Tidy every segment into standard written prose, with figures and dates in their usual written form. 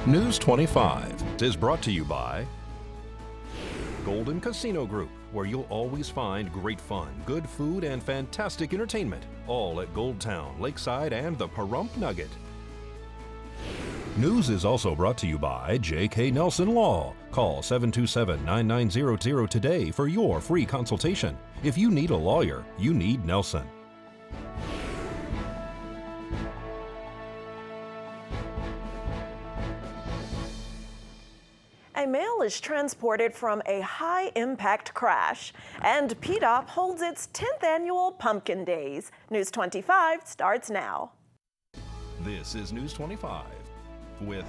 News 25 is brought to you by Golden Casino Group, where you'll always find great fun, good food, and fantastic entertainment, all at Gold Town, Lakeside, and the Pahrump Nugget. News is also brought to you by J.K. Nelson Law. Call 727-9900 today for your free consultation. If you need a lawyer, you need Nelson. A male is transported from a high-impact crash, and PDOP holds its 10th annual Pumpkin Days. News 25 starts now. This is News 25 with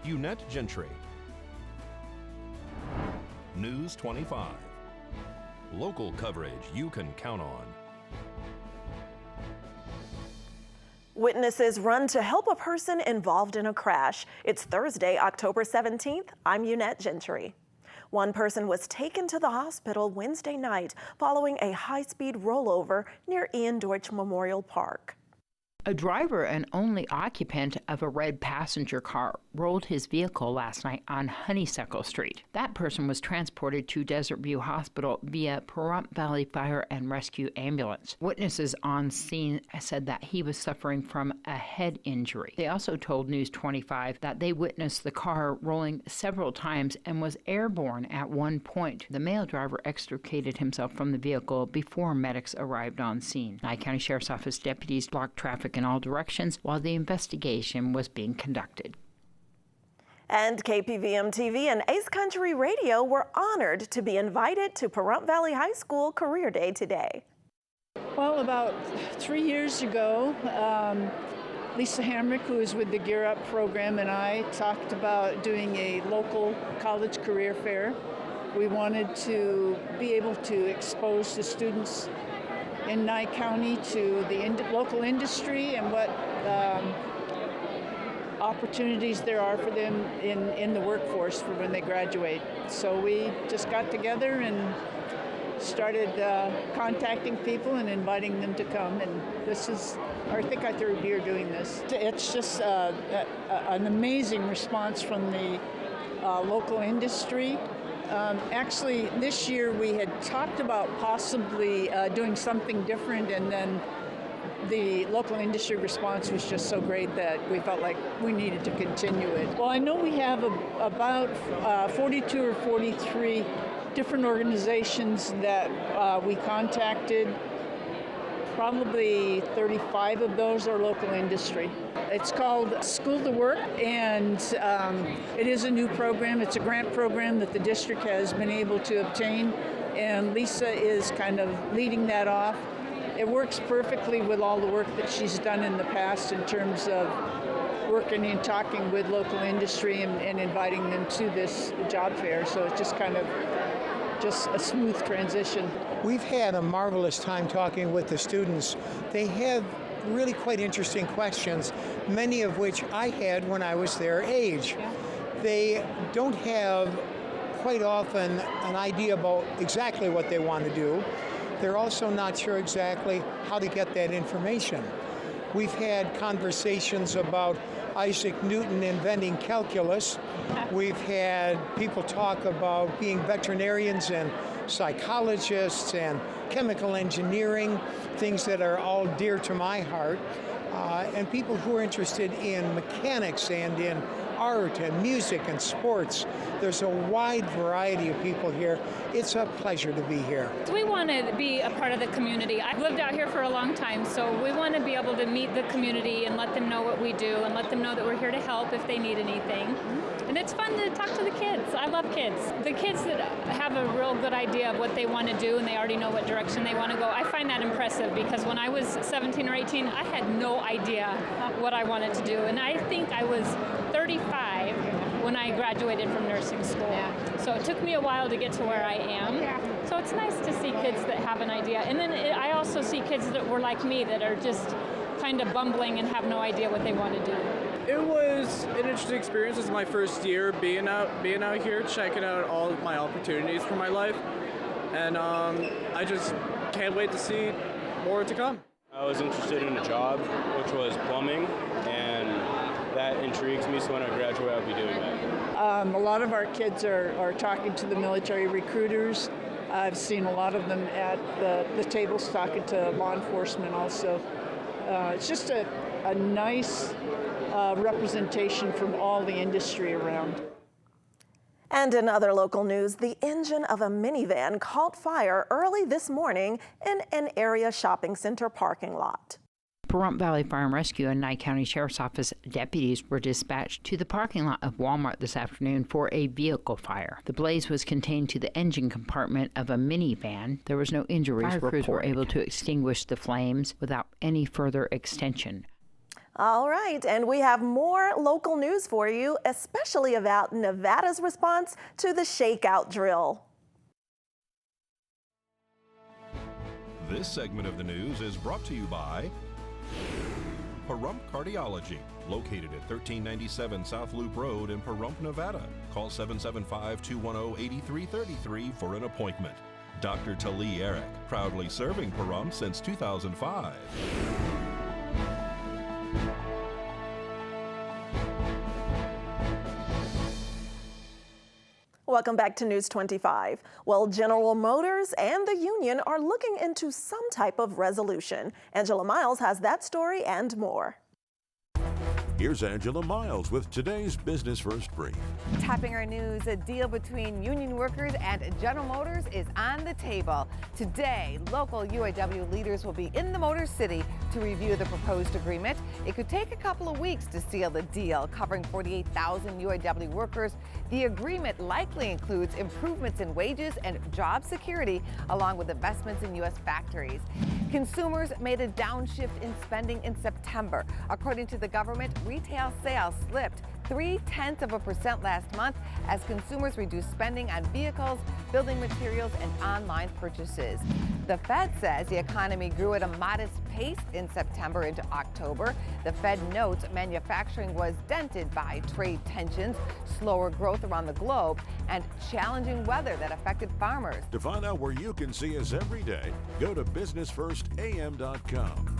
Eunette Gentry. News 25. Local coverage you can count on. Witnesses run to help a person involved in a crash. It's Thursday, October 17th. I'm Eunette Gentry. One person was taken to the hospital Wednesday night following a high-speed rollover near Ian Deutsch Memorial Park. A driver and only occupant of a red passenger car rolled his vehicle last night on Honeysuckle Street. That person was transported to Desert View Hospital via Pahrump Valley Fire and Rescue Ambulance. Witnesses on scene said that he was suffering from a head injury. They also told News 25 that they witnessed the car rolling several times and was airborne at one point. The male driver extricated himself from the vehicle before medics arrived on scene. Nye County Sheriff's Office deputies blocked traffic in all directions while the investigation was being conducted. And KPVM-TV and Ace Country Radio were honored to be invited to Pahrump Valley High School Career Day today. Well, about 3 years ago, Lisa Hamrick, who is with the Gear Up program, and I talked about doing a local college career fair. We wanted to be able to expose the students in Nye County to the local industry and what opportunities there are for them in the workforce for when they graduate. So we just got together and started contacting people and inviting them to come, and this is, I think, our third year doing this. It's just an amazing response from the local industry. Actually, this year we had talked about possibly doing something different, and then the local industry response was just so great that we felt like we needed to continue it. Well, I know we have about 42 or 43 different organizations that we contacted. Probably 35 of those are local industry. It's called School to Work, and it is a new program. It's a grant program that the district has been able to obtain, and Lisa is kind of leading that off. It works perfectly with all the work that she's done in the past in terms of working and talking with local industry and inviting them to this job fair. So it's just kind of just a smooth transition. We've had a marvelous time talking with the students. They have really quite interesting questions, many of which I had when I was their age. Yeah. They don't have quite often an idea about exactly what they want to do. They're also not sure exactly how to get that information. We've had conversations about Isaac Newton inventing calculus. We've had people talk about being veterinarians and psychologists and chemical engineering, things that are all dear to my heart, and people who are interested in mechanics and in art and music and sports. There's a wide variety of people here. It's a pleasure to be here. We want to be a part of the community. I've lived out here for a long time, so we want to be able to meet the community and let them know what we do and let them know that we're here to help if they need anything. And it's fun to talk to the kids. I love kids. The kids that have a real good idea of what they want to do and they already know what direction they want to go, I find that impressive, because when I was 17 or 18, I had no idea what I wanted to do. And I think I was 35 when I graduated from nursing school. Yeah. So it took me a while to get to where I am. Yeah. So it's nice to see kids that have an idea. And then I also see kids that were like me, that are just kind of bumbling and have no idea what they want to do. It was an interesting experience. It's my first year being out here, checking out all of my opportunities for my life. And I just can't wait to see more to come. I was interested in a job, which was plumbing, and that intrigues me, so when I graduate, I'll be doing that. A lot of our kids are talking to the military recruiters. I've seen a lot of them at the tables talking to law enforcement also. It's just a nice representation from all the industry around. And in other local news, the engine of a minivan caught fire early this morning in an area shopping center parking lot. Pahrump Valley Fire and Rescue and Nye County Sheriff's Office deputies were dispatched to the parking lot of Walmart this afternoon for a vehicle fire. The blaze was contained to the engine compartment of a minivan. There was no injuries. Fire crews were able to extinguish the flames without any further extension. All right, and we have more local news for you, especially about Nevada's response to the shakeout drill. This segment of the news is brought to you by Pahrump Cardiology, located at 1397 South Loop Road in Pahrump, Nevada. Call 775-210-8333 for an appointment. Dr. Tali Eric, proudly serving Pahrump since 2005. Welcome back to News 25. Well, General Motors and the union are looking into some type of resolution. Angela Miles has that story and more. Here's Angela Miles with today's Business First Brief. Topping our news, a deal between union workers and General Motors is on the table. Today, local UAW leaders will be in the Motor City to review the proposed agreement. It could take a couple of weeks to seal the deal, covering 48,000 UAW workers. The agreement likely includes improvements in wages and job security, along with investments in U.S. factories. Consumers made a downshift in spending in September. According to the government, retail sales slipped 0.3% last month as consumers reduced spending on vehicles, building materials, and online purchases. The Fed says the economy grew at a modest pace in September into October. The Fed notes manufacturing was dented by trade tensions, slower growth around the globe, and challenging weather that affected farmers. To find out where you can see us every day, go to businessfirstam.com.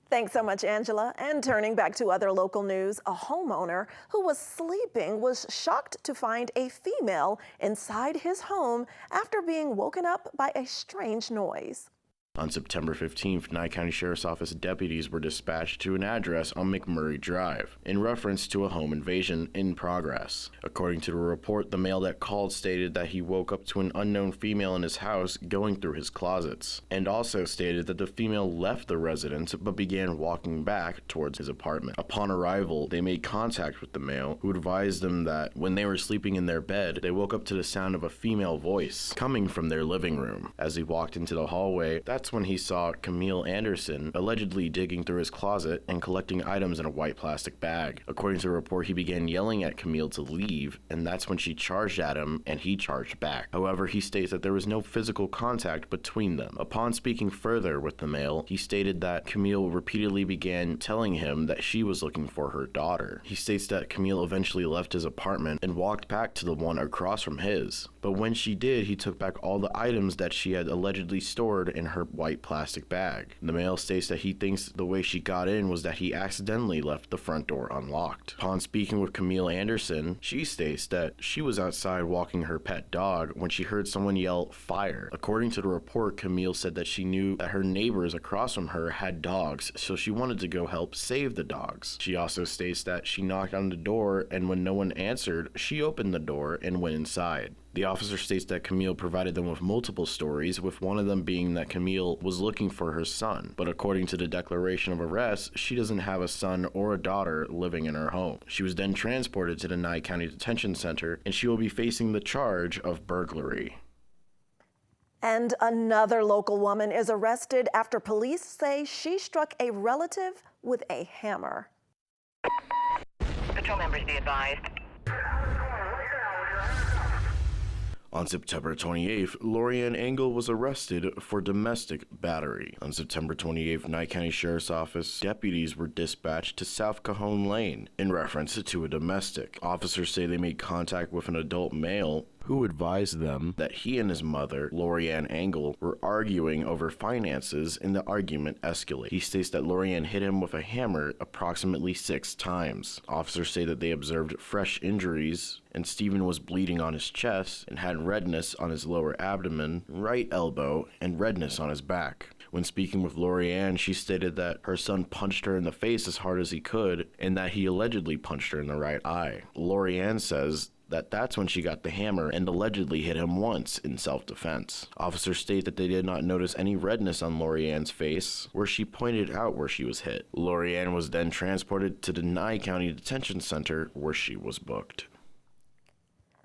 Thanks so much, Angela. And turning back to other local news, a homeowner who was sleeping was shocked to find a female inside his home after being woken up by a strange noise. On September 15th, Nye County Sheriff's Office deputies were dispatched to an address on McMurray Drive in reference to a home invasion in progress. According to the report, the male that called stated that he woke up to an unknown female in his house going through his closets, and also stated that the female left the residence but began walking back towards his apartment. Upon arrival, they made contact with the male, who advised them that when they were sleeping in their bed, they woke up to the sound of a female voice coming from their living room. As he walked into the hallway, that's when he saw Camille Anderson allegedly digging through his closet and collecting items in a white plastic bag. According to the report, he began yelling at Camille to leave, and that's when she charged at him and he charged back. However, he states that there was no physical contact between them. Upon speaking further with the male, he stated that Camille repeatedly began telling him that she was looking for her daughter. He states that Camille eventually left his apartment and walked back to the one across from his. But when she did, he took back all the items that she had allegedly stored in her white plastic bag. The male states that he thinks the way she got in was that he accidentally left the front door unlocked. Upon speaking with Camille Anderson, she states that she was outside walking her pet dog when she heard someone yell, "Fire." According to the report, Camille said that she knew that her neighbors across from her had dogs, so she wanted to go help save the dogs. She also states that she knocked on the door, and when no one answered, she opened the door and went inside. The officer states that Camille provided them with multiple stories, with one of them being that Camille was looking for her son. But according to the declaration of arrest, she doesn't have a son or a daughter living in her home. She was then transported to the Nye County Detention Center, and she will be facing the charge of burglary. And another local woman is arrested after police say she struck a relative with a hammer. Patrol members be advised. On September 28th, Lorianne Engel was arrested for domestic battery. On September 28th, Nye County Sheriff's Office deputies were dispatched to South Cajon Lane in reference to a domestic. Officers say they made contact with an adult male who advised them that he and his mother, Lorianne Engel, were arguing over finances, and the argument escalated. He states that Lorianne hit him with a hammer approximately 6 times. Officers say that they observed fresh injuries, and Stephen was bleeding on his chest and had redness on his lower abdomen, right elbow, and redness on his back. When speaking with Lorianne, she stated that her son punched her in the face as hard as he could, and that he allegedly punched her in the right eye. Lorianne says that's when she got the hammer and allegedly hit him once in self-defense. Officers state that they did not notice any redness on Lorianne's face, where she pointed out where she was hit. Lorianne was then transported to the Nye County Detention Center, where she was booked.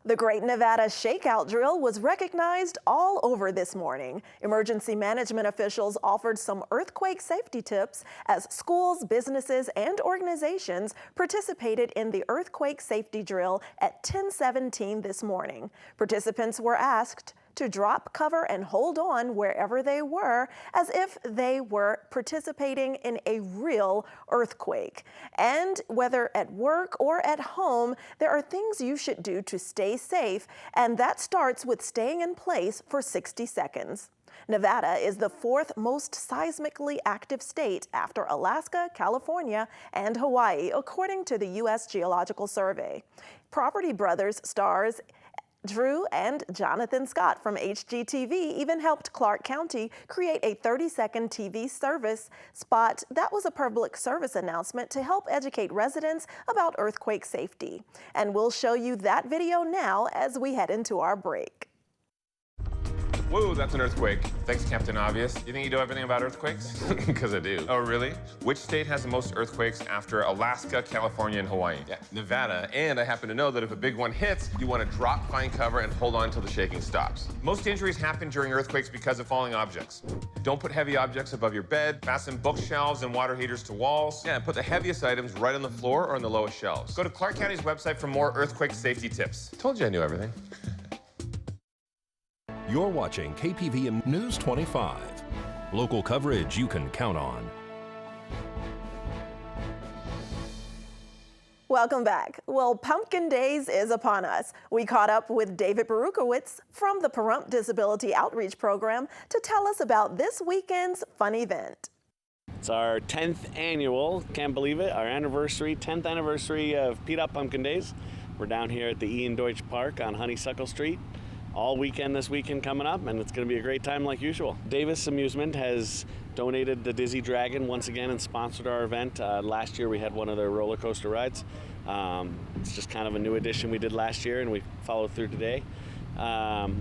The Great Nevada Shakeout Drill was recognized all over this morning. Emergency management officials offered some earthquake safety tips as schools, businesses, and organizations participated in the earthquake safety drill at 10:17 this morning. Participants were asked to drop, cover, and hold on wherever they were, as if they were participating in a real earthquake. And whether at work or at home, there are things you should do to stay safe, and that starts with staying in place for 60 seconds. Nevada is the 4th most seismically active state after Alaska, California, and Hawaii, according to the U.S. Geological Survey. Property Brothers stars Drew and Jonathan Scott from HGTV even helped Clark County create a 30-second TV service spot that was a public service announcement to help educate residents about earthquake safety. And we'll show you that video now as we head into our break. Whoa, that's an earthquake. Thanks, Captain Obvious. You think you know everything about earthquakes? Because I do. Oh, really? Which state has the most earthquakes after Alaska, California, and Hawaii? Yeah, Nevada. And I happen to know that if a big one hits, you want to drop, find cover, and hold on until the shaking stops. Most injuries happen during earthquakes because of falling objects. Don't put heavy objects above your bed. Fasten bookshelves and water heaters to walls. Yeah, and put the heaviest items right on the floor or on the lowest shelves. Go to Clark County's website for more earthquake safety tips. Told you I knew everything. You're watching KPVM News 25. Local coverage you can count on. Welcome back. Well, Pumpkin Days is upon us. We caught up with David Berukowitz from the Pahrump Disability Outreach Program to tell us about this weekend's fun event. It's our 10th annual, can't believe it, our 10th anniversary of Pete Up Pumpkin Days. We're down here at the Ian Deutsch Park on Honeysuckle Street all weekend this weekend coming up, and it's going to be a great time like usual. Davis Amusement has donated the Dizzy Dragon once again and sponsored our event. Last year we had one of their roller coaster rides. It's just kind of a new addition we did last year, and we followed through today.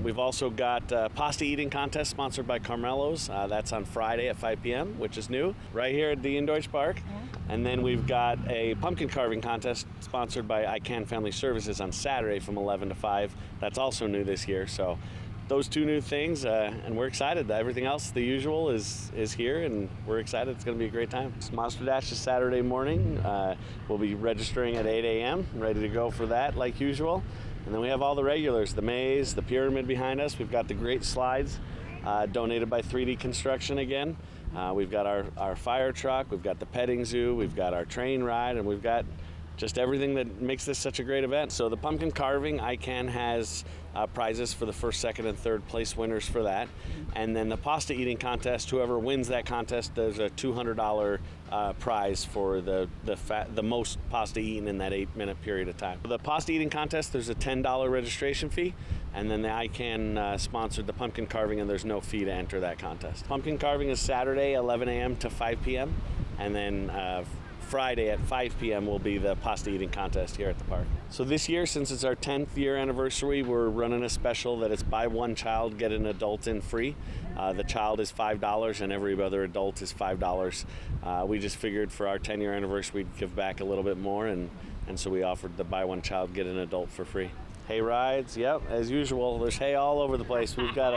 We've also got a pasta eating contest sponsored by Carmelo's. That's on Friday at 5 p.m., which is new, right here at the Ian Deutsch Park. And then we've got a pumpkin carving contest sponsored by ICANN Family Services on Saturday from 11 to 5. That's also new this year. So those two new things, and we're excited. Everything else, the usual, is here, and we're excited. It's going to be a great time. Monster Dash is Saturday morning. We'll be registering at 8 a.m., ready to go for that like usual. And then we have all the regulars, the maze, the pyramid behind us. We've got the great slides donated by 3D Construction again. We've got our fire truck, we've got the petting zoo, we've got our train ride, and we've got just everything that makes this such a great event. So the pumpkin carving, ICANN has prizes for the first, second, and third place winners for that. And then the pasta eating contest, whoever wins that contest, there's a $200 prize for the most pasta eaten in that 8-minute period of time. For the pasta eating contest, there's a $10 registration fee, and then the ICANN sponsored the pumpkin carving, and there's no fee to enter that contest. Pumpkin carving is Saturday, 11 a.m. to 5 p.m., and then Friday at 5 p.m. will be the pasta eating contest here at the park. So this year, since it's our 10th year anniversary, we're running a special that it's buy one child, get an adult in free. The child is $5 and every other adult is $5. We just figured for our 10-year anniversary we'd give back a little bit more, and so we offered the buy one child, get an adult for free. Hay rides, yep, as usual. There's hay all over the place. We've got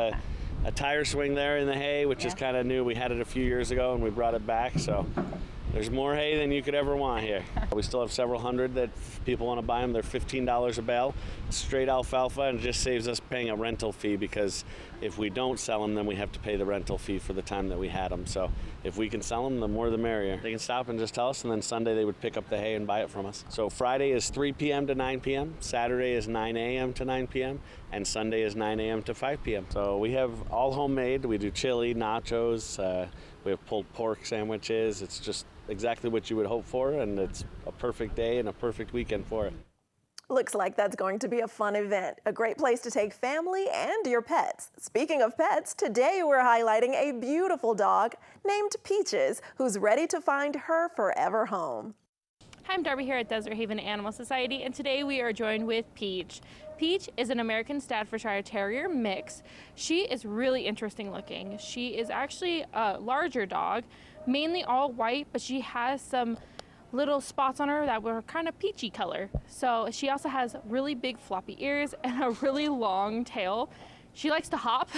a tire swing there in the hay, which is kind of new. We had it a few years ago and we brought it back, so There's more hay than you could ever want here. We still have several hundred that people want to buy them. They're $15 a bale, straight alfalfa, and it just saves us paying a rental fee, because if we don't sell them, then we have to pay the rental fee for the time that we had them. So if we can sell them, the more the merrier. They can stop and just tell us, and then Sunday they would pick up the hay and buy it from us. So Friday is 3 p.m. to 9 p.m., Saturday is 9 a.m. to 9 p.m., and Sunday is 9 a.m. to 5 p.m. So we have all homemade. We do chili, nachos, we have pulled pork sandwiches. It's just exactly what you would hope for, and it's a perfect day and a perfect weekend for it. Looks like that's going to be a fun event. A great place to take family and your pets. Speaking of pets, today we're highlighting a beautiful dog named Peaches, who's ready to find her forever home. Hi, I'm Darby here at Desert Haven Animal Society, and today we are joined with Peach. Peach is an American Staffordshire Terrier mix. She is really interesting looking. She is actually a larger dog, mainly all white, but she has some little spots on her that were kind of peachy color. So she also has really big floppy ears and a really long tail. She likes to hop.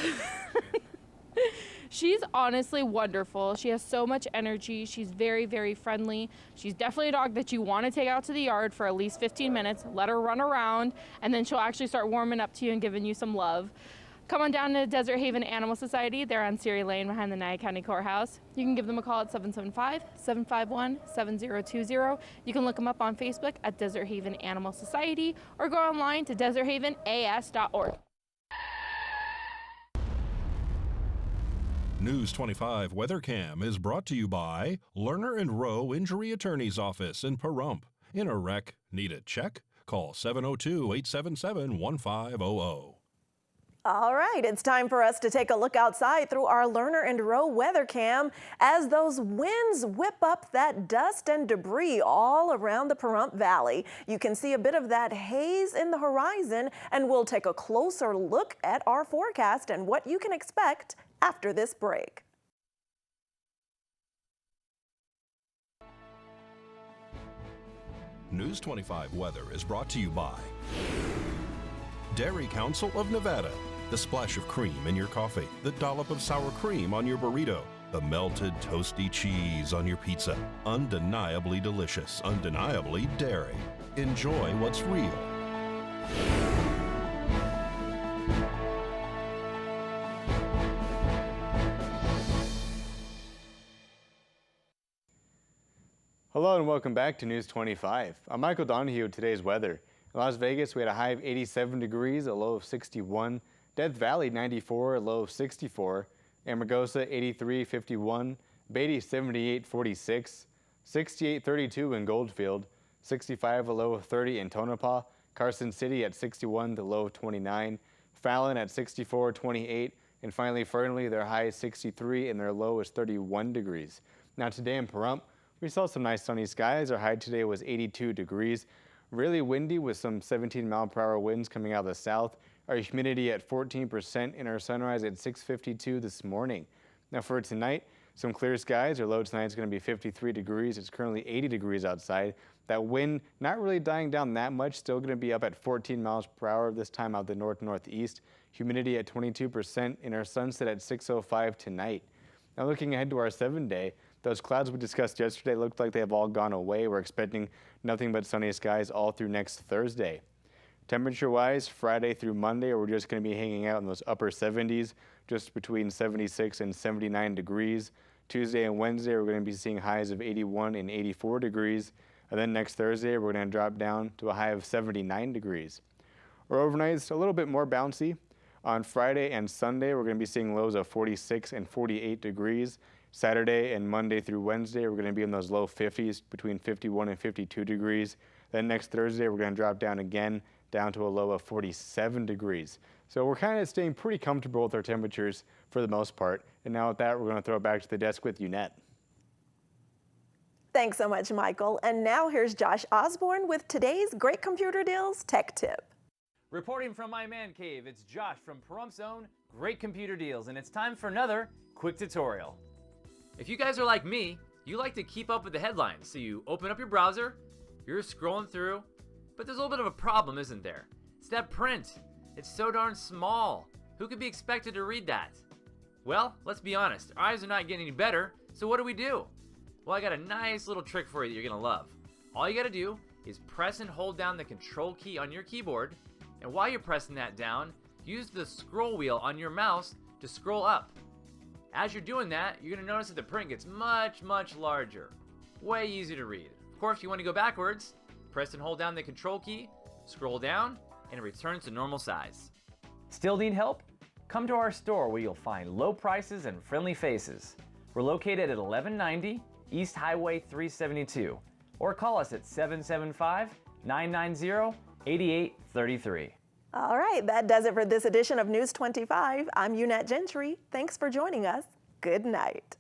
She's honestly wonderful. She has so much energy. She's very, very friendly. She's definitely a dog that you want to take out to the yard for at least 15 minutes, let her run around, and then she'll actually start warming up to you and giving you some love. Come on down to Desert Haven Animal Society. They're on Ceres Lane behind the Nye County Courthouse. You can give them a call at 775-751-7020. You can look them up on Facebook at Desert Haven Animal Society, or go online to deserthavenas.org. News 25 Weather Cam is brought to you by Lerner and Rowe Injury Attorney's Office in Pahrump. In a wreck, need a check? Call 702-877-1500. All right, it's time for us to take a look outside through our Lerner and Rowe weather cam as those winds whip up that dust and debris all around the Pahrump Valley. You can see a bit of that haze in the horizon, and we'll take a closer look at our forecast and what you can expect after this break. News 25 weather is brought to you by Dairy Council of Nevada. The splash of cream in your coffee, the dollop of sour cream on your burrito, the melted toasty cheese on your pizza. Undeniably delicious, undeniably dairy. Enjoy what's real. Hello and welcome back to News 25. I'm Michael Donohue with today's weather. In Las Vegas, we had a high of 87 degrees, a low of 61. Death Valley, 94, a low of 64. Amargosa, 83, 51. Beatty, 78, 46. 68, 32 in Goldfield. 65, a low of 30 in Tonopah. Carson City at 61, the low of 29. Fallon at 64, 28. And finally, Fernley, their high is 63 and their low is 31 degrees. Now today in Pahrump, we saw some nice sunny skies. Our high today was 82 degrees. Really windy with some 17-mile-per-hour winds coming out of the south. Our humidity at 14% and our sunrise at 6:52 this morning. Now for tonight, some clear skies. Our low tonight is going to be 53 degrees. It's currently 80 degrees outside. That wind not really dying down that much, still going to be up at 14 miles per hour, this time out the north-northeast. Humidity at 22% and our sunset at 6:05 tonight. Now looking ahead to our 7-day, those clouds we discussed yesterday looked like they have all gone away. We're expecting nothing but sunny skies all through next Thursday. Temperature-wise, Friday through Monday, we're just going to be hanging out in those upper 70s, just between 76 and 79 degrees. Tuesday and Wednesday, we're going to be seeing highs of 81 and 84 degrees. And then next Thursday, we're going to drop down to a high of 79 degrees. Our overnights a little bit more bouncy. On Friday and Sunday, we're going to be seeing lows of 46 and 48 degrees. Saturday and Monday through Wednesday, we're going to be in those low 50s, between 51 and 52 degrees. Then next Thursday, we're going to drop down again, down to a low of 47 degrees. So we're kind of staying pretty comfortable with our temperatures for the most part. And now with that, we're going to throw it back to the desk with Eunette. Thanks so much, Michael. And now here's Josh Osborne with today's Great Computer Deals Tech Tip. Reporting from my man cave, it's Josh from Parump's own Great Computer Deals, and it's time for another quick tutorial. If you guys are like me, you like to keep up with the headlines, so you open up your browser, you're scrolling through, but there's a little bit of a problem, isn't there? It's that print. It's so darn small. Who could be expected to read that? Well, let's be honest, our eyes are not getting any better, so what do? Well, I got a nice little trick for you that you're gonna love. All you gotta do is press and hold down the control key on your keyboard, and while you're pressing that down, use the scroll wheel on your mouse to scroll up. As you're doing that, you're gonna notice that the print gets much, much larger. Way easier to read. Of course, if you want to go backwards, press and hold down the control key, scroll down, and it returns to normal size. Still need help? Come to our store where you'll find low prices and friendly faces. We're located at 1190 East Highway 372, or call us at 775-990-8833. All right, that does it for this edition of News 25. I'm Eunette Gentry. Thanks for joining us. Good night.